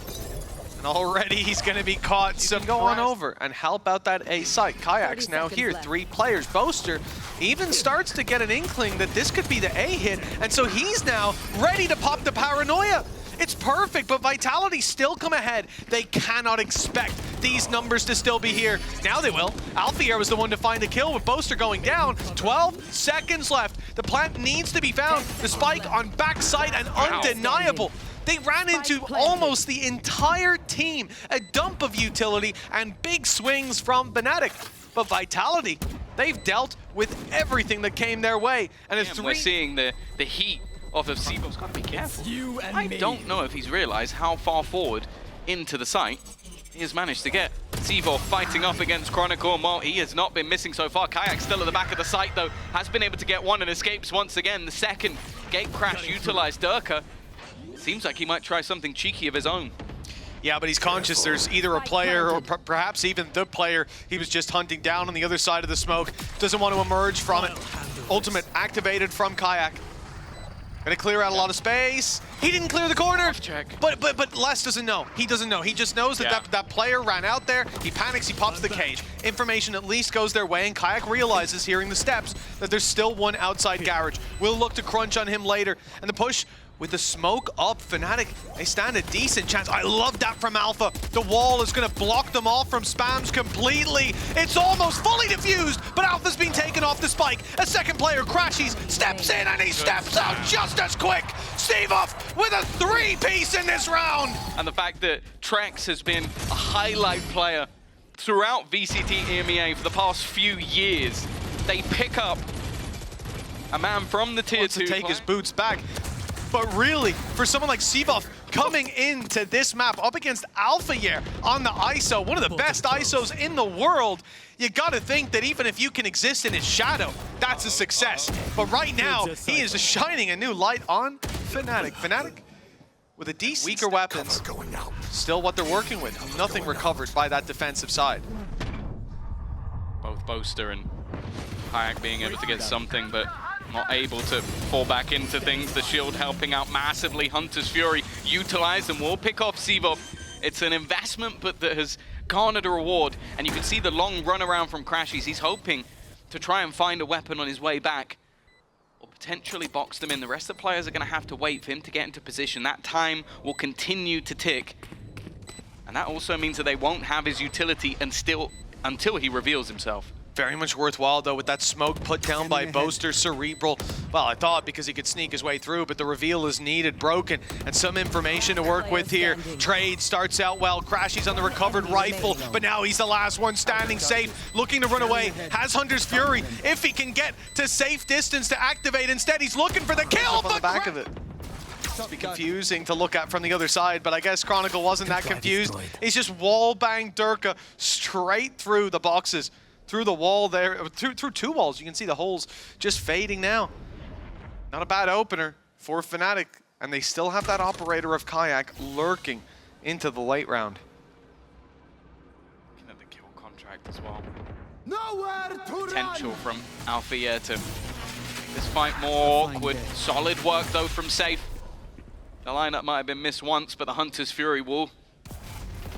And already he's going to be caught. So go on over and help out that A site. Kajak's now here, 3 players. Boaster even starts to get an inkling that this could be the A hit, and so he's now ready to pop the paranoia. It's perfect, but Vitality still come ahead. They cannot expect these numbers to still be here. Now they will. Alfajer was the one to find the kill with Boaster going down. 12 seconds left. The plant needs to be found. The spike on backside and undeniable. They ran into almost the entire team. A dump of utility and big swings from FNATIC. But Vitality, they've dealt with everything that came their way. And we're seeing the heat of CyvOph's got to be careful. I don't know if he's realized how far forward into the site he has managed to get. CyvOph fighting up against Chronicle, and while he has not been missing so far, Kajak's still at the back of the site though, has been able to get one and escapes once again. The second gate crash utilized Derke. Seems like he might try something cheeky of his own. Yeah, but he's conscious there's either a player or perhaps even the player he was just hunting down on the other side of the smoke. Doesn't want to emerge from it. Ultimate activated from kaajak. Gonna clear out a lot of space. He didn't clear the corner. Check. But Les doesn't know. He doesn't know. He just knows that that player ran out there. He panics, he pops the cage. Information at least goes their way, and kaajak realizes, hearing the steps, that there's still one outside garage. We'll look to crunch on him later. And the push with the smoke up, FNATIC, they stand a decent chance. I love that from Alpha. The wall is going to block them off from spams completely. It's almost fully diffused, but Alpha's been taken off the spike. A second player, crashies, steps in and he steps out just as quick. CyvOph with a 3-piece in this round. And the fact that Trex has been a highlight player throughout VCT EMEA for the past few years. They pick up a man from the tier 2 to take his boots back. But really, for someone like CyvOph coming into this map up against Alfajer on the ISO, one of the best ISOs in the world, you gotta think that even if you can exist in his shadow, that's a success. But right now, he is shining a new light on FNATIC. FNATIC with a decent weaker weapons, still what they're working with. Nothing recovered by that defensive side. Both Boaster and kaajak being able to get something, but not able to fall back into things. The shield helping out massively. Hunter's Fury utilized and will pick off CyvOph. It's an investment, but that has garnered a reward. And you can see the long run around from crashies. He's hoping to try and find a weapon on his way back, or potentially box them in. The rest of the players are going to have to wait for him to get into position. That time will continue to tick. And that also means that they won't have his utility until he reveals himself. Very much worthwhile, though, with that smoke put down by Boaster. Cerebral, well, I thought because he could sneak his way through, but the reveal is needed, broken, and some information to work with here. Trade starts out well, crashies on the recovered rifle, but now he's the last one standing. Safe, looking to run away, has Hunter's Fury. If he can get to safe distance to activate, instead he's looking for the kill, on the back of it. It'd be confusing to look at from the other side, but I guess Chronicle wasn't that confused. He's just wall-banged Derke straight through the boxes. Through the wall there, through 2 walls. You can see the holes just fading now. Not a bad opener for FNATIC, and they still have that operator of kaajak lurking into the late round. Looking at the kill contract as well. Nowhere to Potential run. from Alfajer to make this fight more awkward. Solid work though from Sayf. The lineup might have been missed once, but the Hunter's Fury will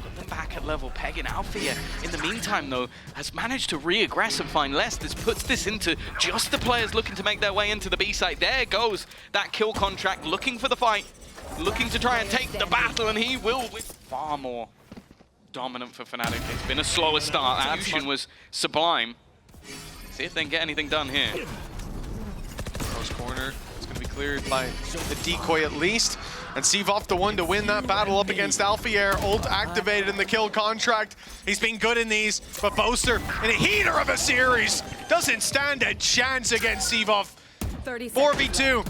put them back at level peg. And Alfajer, in the meantime though, has managed to re-aggress and find less. This puts this into just the players looking to make their way into the B site. There goes that kill contract, looking for the fight, looking to try and take the battle, and he will win. Far more dominant for FNATIC. It's been a slower start. That action was sublime. See if they can get anything done here. Close corner. It's going to be cleared by the decoy at least. And CyvOph the one to win that battle up against Alfajer. Ult activated in the kill contract. He's been good in these, but Boaster, in a heater of a series, doesn't stand a chance against CyvOph. 4v2.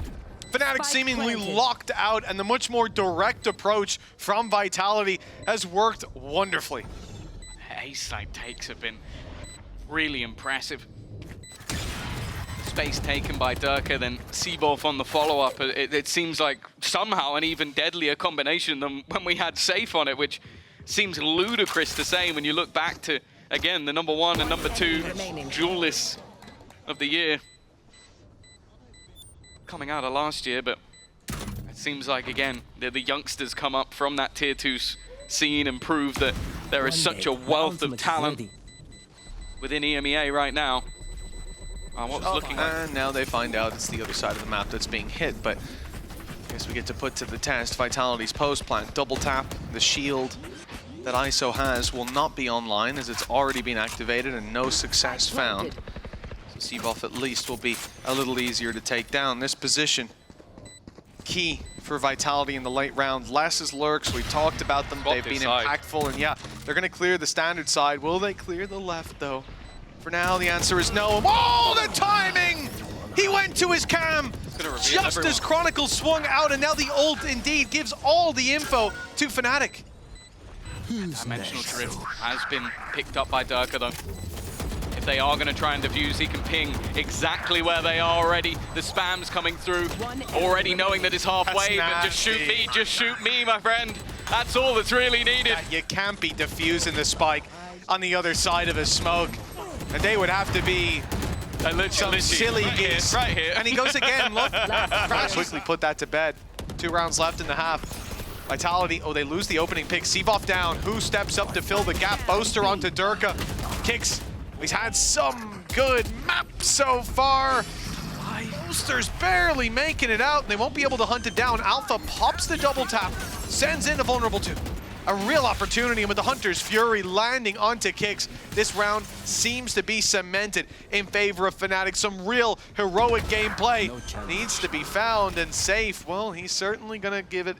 FNATIC seemingly locked out, and the much more direct approach from Vitality has worked wonderfully. A-side takes have been really impressive. Space taken by Derke, then CyvOph on the follow-up. It seems like somehow an even deadlier combination than when we had Sayf on it, which seems ludicrous to say when you look back to, again, the #1 and #2 duelists of the year coming out of last year. But it seems like, again, the youngsters come up from that tier 2 scene and prove that there is such a wealth of talent within EMEA right now. What was looking like? And now they find out it's the other side of the map that's being hit, but I guess we get to put to the test Vitality's post plant. Double tap, the shield that ISO has will not be online as it's already been activated and no success found. So CyvOph at least will be a little easier to take down. This position, key for Vitality in the late round. Less is lurks, we talked about them, they've been impactful, and yeah, they're gonna clear the standard side. Will they clear the left though? For now, the answer is no. Oh, the timing! He went to his cam just as Chronicle swung out, and now the ult indeed gives all the info to FNATIC. Dimensional drift has been picked up by Derke though. If they are going to try and defuse, he can ping exactly where they are already. The spam's coming through, already knowing that it's halfway, but just shoot me, my friend. That's all that's really needed. You can't be defusing the spike on the other side of a smoke. And they would have to be some silly geese. Right here. And he goes again, look. Crash quickly put that to bed. 2 rounds left in the half. Vitality, oh, they lose the opening pick. CyvOph down. Who steps up to fill the gap? Boaster onto Derke. Kicks. He's had some good maps so far. Boaster's barely making it out. They won't be able to hunt it down. Alpha pops the double tap, sends in a vulnerable 2. A real opportunity, and with the Hunter's Fury landing onto Kicks, this round seems to be cemented in favor of Fnatic. Some real heroic gameplay needs to be found, and Sayf, well, he's certainly gonna give it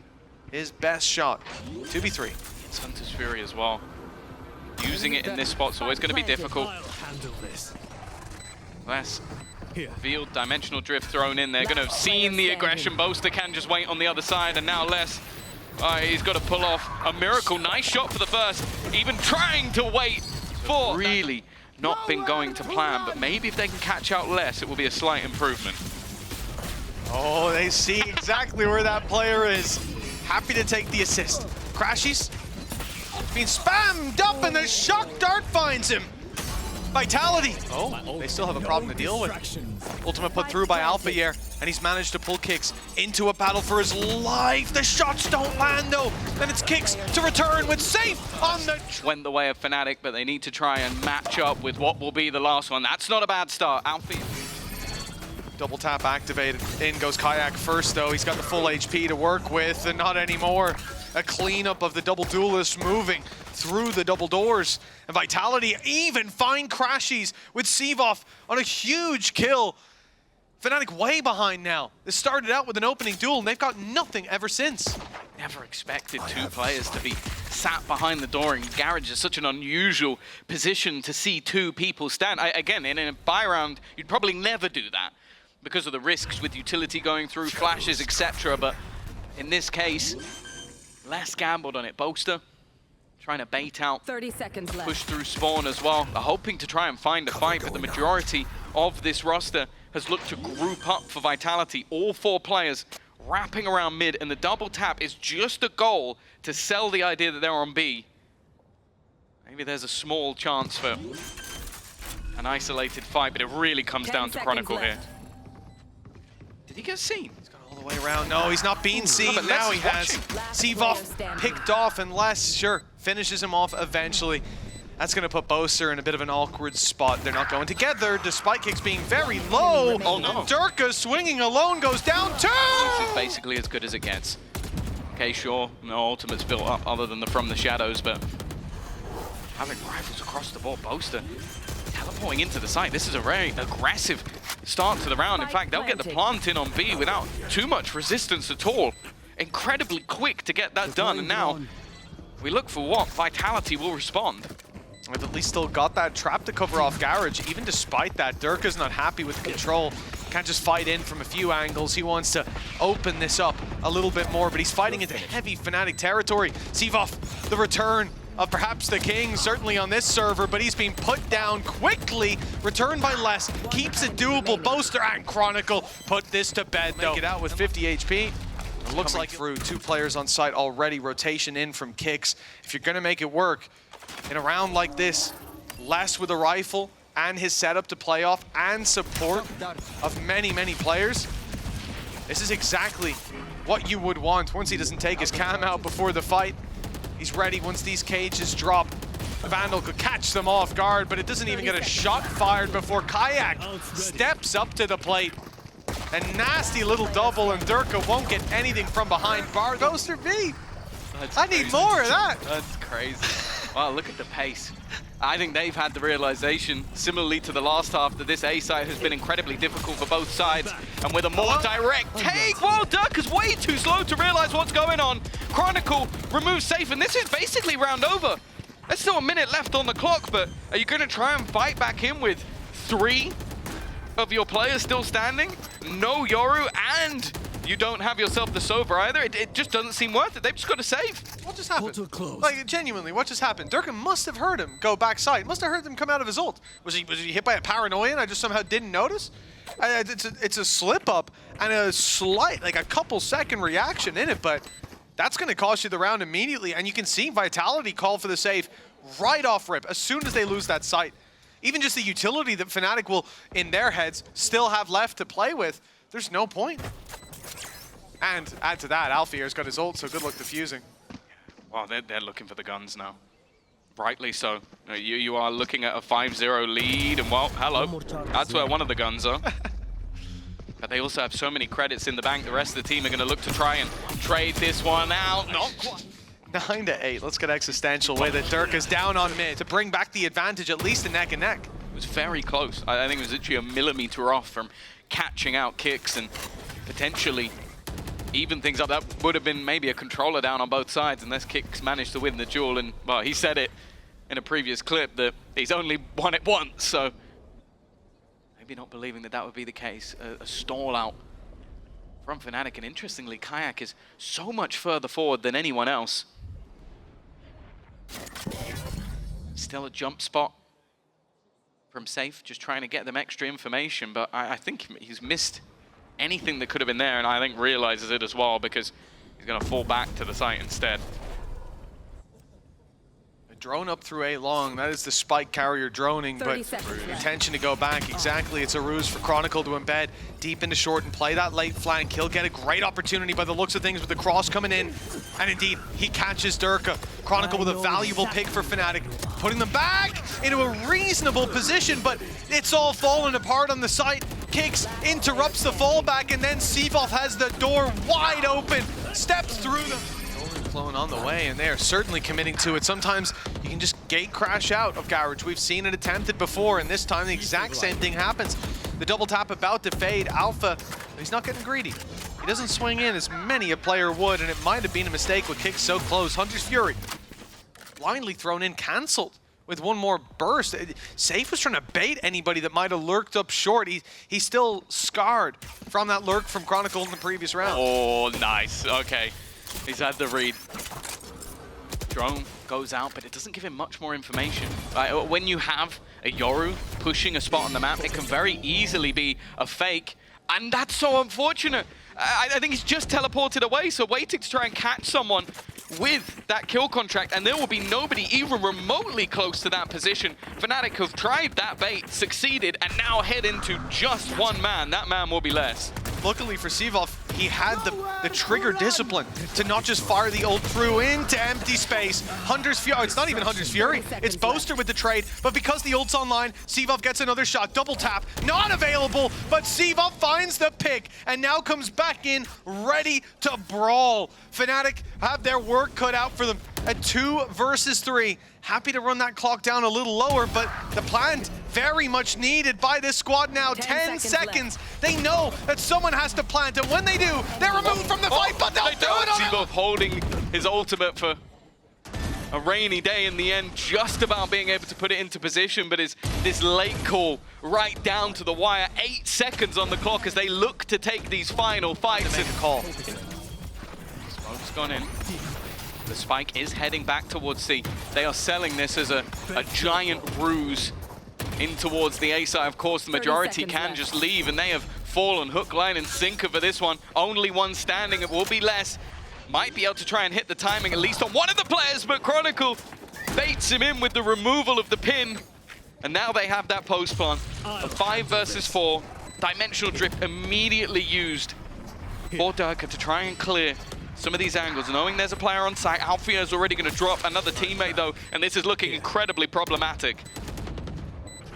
his best shot. 2v3. It's Hunter's Fury as well. Using it in this spot's always going to be difficult. Less field dimensional drift thrown in. They're going to have seen the aggression. Boaster can just wait on the other side, and now Less. He's got to pull off a miracle. Nice shot for the first. Even trying to wait for. Really not been going to plan, but maybe if they can catch out Less, it will be a slight improvement. Oh, they see exactly where that player is. Happy to take the assist. Crashies being spammed up, and the shock dart finds him. Vitality. Oh, they still have a problem to deal with. Ultimate put through by Alfajer, and he's managed to pull Kicks into a battle for his life. The shots don't land though. Then it's Kicks to return with Sayf on the. Went the way of Fnatic, but they need to try and match up with what will be the last one. That's not a bad start. Alfie. Double tap activated. In goes kaajak first though. He's got the full HP to work with, and not anymore. A cleanup of the double duelists moving through the double doors. And Vitality even find crashies with CyvOph on a huge kill. Fnatic way behind now. This started out with an opening duel, and they've got nothing ever since. Never expected 2 players to be sat behind the door, and Garage is such an unusual position to see 2 people stand. Again, in a buy round, you'd probably never do that because of the risks with utility going through, flashes, etc. But in this case, Less gambled on it. Boaster trying to bait out, 30 seconds left. push through spawn as well. They're hoping to try and find a fight, but the majority of this roster has looked to group up for Vitality. All 4 players wrapping around mid, and the double tap is just a goal to sell the idea that they're on B. Maybe there's a small chance for an isolated fight, but it really comes down to Chronicle here. Did he get seen? All the way around. No, he's not being seen. but Now Les he is has. watching. CyvOph picked off, and Less, sure, finishes him off eventually. That's going to put Boaster in a bit of an awkward spot. They're not going together, despite Kicks being very low. Oh no. Derke swinging alone goes down 2! This is basically as good as it gets. Okay, sure, no ultimates built up other than the From the Shadows, but having rifles across the board, Boaster teleporting into the site. This is a very aggressive start to the round. In fact, they'll get the plant in on B without too much resistance at all. Incredibly quick to get that done, and now we look for what Vitality will respond. They've at least still got that trap to cover off Garage. Even despite that, Derke's not happy with the control. Can't just fight in from a few angles. He wants to open this up a little bit more, but he's fighting into heavy Fnatic territory. CyvOph, the return of perhaps the king, certainly on this server, but he's being put down quickly. Returned by Less, keeps it doable. Boaster and Chronicle put this to bed though. Make it out with 50 HP. It looks like through 2 players on site already. Rotation in from Kicks. If you're gonna make it work in a round like this, Less with a rifle and his setup to play off and support of many, many players, this is exactly what you would want once he doesn't take his cam out before the fight. He's ready once these cages drop. Vandal could catch them off guard, but it doesn't even get a shot fired before kaajak steps up to the plate. A nasty little double, and Derke won't get anything from behind. Bar goes to B. I need more of that. That's crazy. Wow, look at the pace. I think they've had the realization, similarly to the last half, that this A side has been incredibly difficult for both sides. And with a more direct take, well, Derke is way too slow to realize what's going on. Chronicle removes Sayf, and this is basically round over. There's still a minute left on the clock, but are you going to try and fight back in with 3 of your players still standing? No Yoru, and you don't have yourself the Sova either. It just doesn't seem worth it. They've just got to save. What just happened? Like, genuinely, what just happened? Derke must have heard him go backside. Must have heard him come out of his ult. Was he hit by a paranoia and I just somehow didn't notice? It's a slip up and a slight, like a couple second reaction in it, but that's going to cost you the round immediately. And you can see Vitality call for the save right off rip as soon as they lose that sight. even just the utility that FNATIC will, in their heads, still have left to play with, there's no point. And add to that, Alfajer's got his ult, so good luck defusing. Well, they're looking for the guns now. Rightly so. You are looking at a 5-0 lead, and well, hello. That's where one of the guns are. But they also have so many credits in the bank. The rest of the team are going to look to try and trade this one out. Not quite. 9-8. Let's get existential with it. Derke's down on mid to bring back the advantage, at least a neck and neck. It was very close. I think it was literally a millimeter off from catching out kicks and potentially even things up. That would have been maybe a controller down on both sides unless Kicks managed to win the duel. And well, he said it in a previous clip that he's only won it once, so maybe not believing that that would be the case. A stall out from FNATIC, and interestingly, kaajak is so much further forward than anyone else. Still a jump spot from Sayf, just trying to get them extra information, but I think he's missed anything that could have been there, and I think realizes it as well because he's going to fall back to the site instead. A drone up through A long, that is the spike carrier droning, but intention to go back, exactly. It's a ruse for Chronicle to embed deep into short and play that late flank. He'll get a great opportunity by the looks of things with the cross coming in, and indeed, he catches Derke. Chronicle with a valuable pick for FNATIC, putting them back into a reasonable position, but it's all falling apart on the site. Kicks, interrupts the fallback, and then CyvOph has the door wide open, steps through them. Flowing on the way, and they are certainly committing to it. Sometimes you can just gate crash out of Garage. We've seen it attempted before, and this time the exact same thing happens. The double tap about to fade. Alpha, he's not getting greedy. He doesn't swing in as many a player would, and it might have been a mistake with Kicks so close. Hunter's Fury, blindly thrown in, cancelled with one more burst. Sayf was trying to bait anybody that might have lurked up short. He's still scarred from that lurk from Chronicle in the previous round. Oh, nice. Okay. He's had the read. Drone goes out, but it doesn't give him much more information. When you have a Yoru pushing a spot on the map, it can very easily be a fake, and that's so unfortunate. I think he's just teleported away, so waiting to try and catch someone with that kill contract, and there will be nobody even remotely close to that position. FNATIC have tried that bait, succeeded, and now head into just one man. That man will be less. Luckily for CyvOph, he had the trigger discipline to not just fire the ult through into empty space. Hunter's Fury, it's not even Hunter's Fury, it's Boaster with the trade, but because the ult's online, CyvOph gets another shot, double tap, not available, but CyvOph finds the pick, and now comes back in, ready to brawl. FNATIC have their work cut out for them at 2 versus 3. Happy to run that clock down a little lower, but the plant very much needed by this squad now. 10 seconds. They know that someone has to plant, and when they do, they're removed from the fight, but they'll do it on CyvOph holding his ultimate for a rainy day in the end, just about being able to put it into position, but is this late call right down to the wire. 8 seconds on the clock as they look to take these final fights. Make a call. Smoke's gone in. The spike is heading back towards C. They are selling this as a giant ruse in towards the A side. Of course, the majority can just leave, and they have fallen hook, line, and sinker for this one. Only one standing. It will be less. Might be able to try and hit the timing, at least on one of the players, but Chronicle baits him in with the removal of the pin. And now they have that post plant. A 5 versus 4. Dimensional drift immediately used for Derke to try and clear some of these angles, knowing there's a player on site. Alfajer is already going to drop another teammate though, and this is looking incredibly problematic.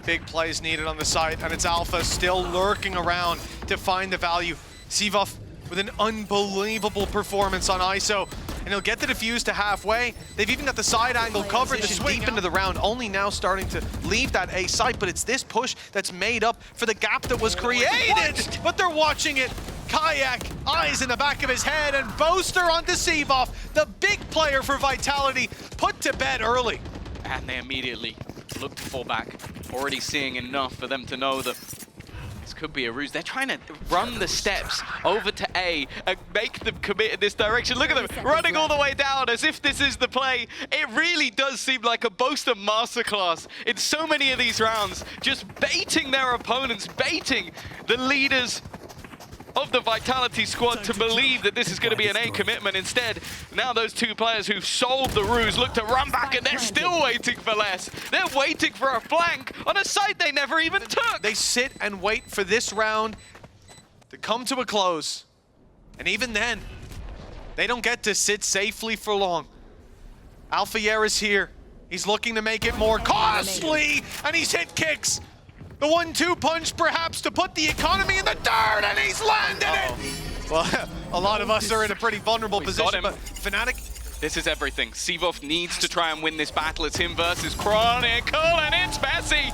Big plays needed on the site, and it's Alpha still lurking around to find the value. CyvOph with an unbelievable performance on ISO, and he'll get the defuse to halfway. They've even got the side angle covered to swing deep into the round, only now starting to leave that A site, but it's this push that's made up for the gap that was created, but they're watching it. kaajak, eyes in the back of his head, and Boaster onto CyvOph, the big player for Vitality, put to bed early. And they immediately look to fall back, already seeing enough for them to know that this could be a ruse. They're trying to run the steps over to A and make them commit in this direction. Look at them running all the way down as if this is the play. It really does seem like a Boaster masterclass in so many of these rounds, just baiting their opponents, baiting the leaders of the Vitality squad to believe that this is going to be an A commitment. Instead, now those two players who've sold the ruse look to run back, and they're still waiting for less. They're waiting for a flank on a site they never even took. They sit and wait for this round to come to a close. And even then, they don't get to sit safely for long. Alfajer is here. He's looking to make it more costly, and he's hit kicks. The 1-2 punch, perhaps, to put the economy in the dirt, and he's landed it! Well, a lot of us are in a pretty vulnerable position, but FNATIC... This is everything. CyvOph needs to try and win this battle. It's him versus Chronicle, and it's messy!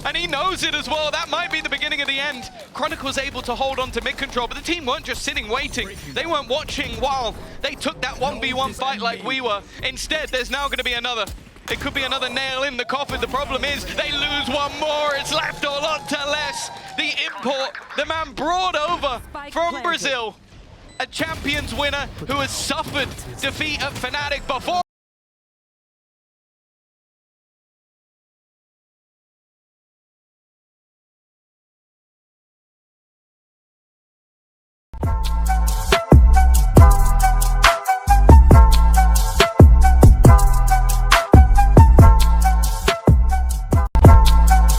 And he knows it as well. That might be the beginning of the end. Chronicle was able to hold on to mid-control, but the team weren't just sitting waiting. They weren't watching while they took that 1v1 fight like we were. Instead, there's now going to be another. It could be another nail in the coffin. The problem is they lose one more. It's left a lot to less. The import, the man brought over from Brazil, a Champions winner who has suffered defeat at FNATIC before.